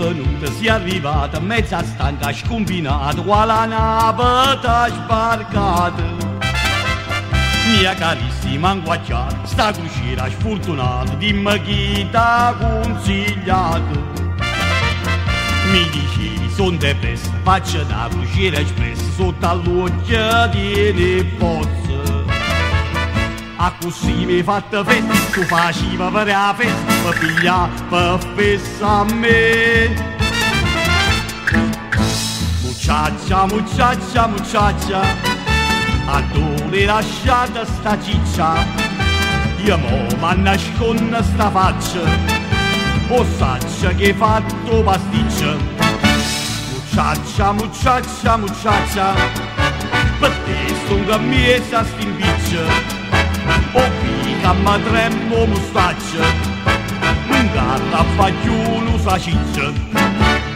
venuta, si è arrivata, mezza stanca, scombinata, quale una nave t'ha sbarcata. Mia carissima inguacciata, sta crociera sfortunata, dimmi chi t'ha consigliato. Mi dicevi, son depressa, faccio una crociera espressa, sotto all'occhio di Nepozza. A così mi hai fatto festa, tu faceva per la festa, per pigliare, per festa a me. Mucciaccia, mucciaccia, mucciaccia, a dove lasciata sta ciccia? Io mo m'annasconda sta faccia, o saccia che hai fatto pasticcia. Mucciaccia, mucciaccia, mucciaccia, per te sto che mi è sta stimpiccia. O pica ma tremmo mustaccia, un garra fagiolo sa ciccia.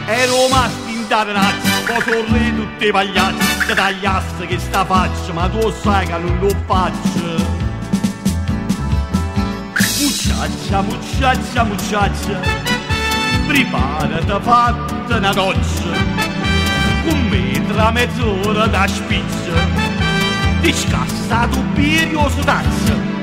Ero mastinta razza, poi sorrei tutte pagliacce, che tagliasse che sta faccia, ma tu sai che non lo faccio. Mucciaccia, mucciaccia, mucciaccia, preparati fatta una doccia, con me tra mezz'ora da spiccia. Ti scassa tu pirio su tazza.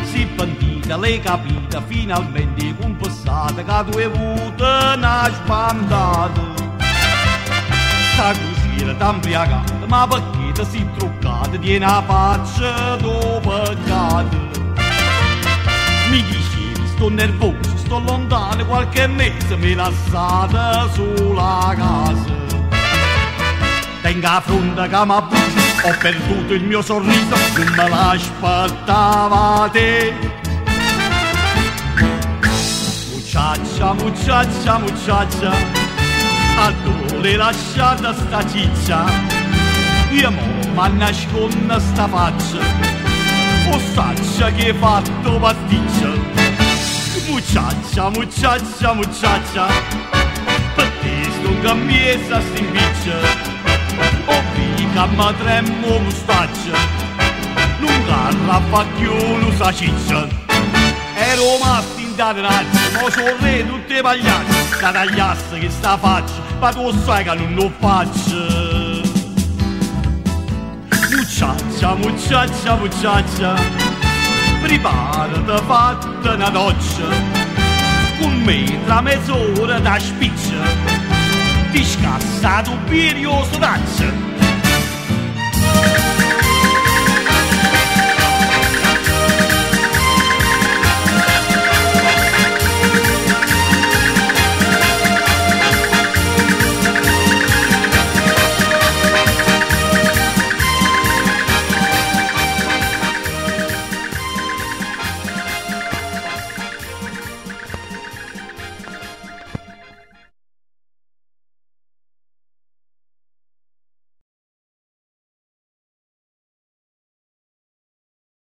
Si pentita, l'hai capita, finalmente confessata che tu hai avuto una spantata. Sta cucina t'ha imbriagata, ma perché ti sei truccata, tieni la faccia dopo peccato. Mi dicevi, sto nervoso, sto lontano, qualche mese mi lasciate sulla casa. Tengo la fronte che mi brucia, ho perduto il mio sorriso, non me l'aspettava te. Mucciaccia, mucciaccia, mucciaccia, a dove lasciata sta ciccia? Io mo m'annasconda sta faccia, o saccia che hai fatto pasticcia. Mucciaccia, mucciaccia, mucciaccia, per te sto che mi è sta stimpiccia. O pica ma tremmo mustaccia, non garra fagiolo sa ciccia. Ero mastinta razza, mo sorrei tutte pagliacce, da tagliasse che sta faccia, ma tu sai che non lo faccio. Mucciaccia, mucciaccia, mucciaccia, preparati fatta una doccia, con me tra mezz'ora da spiccia, ti scassa tu pirio su tazza.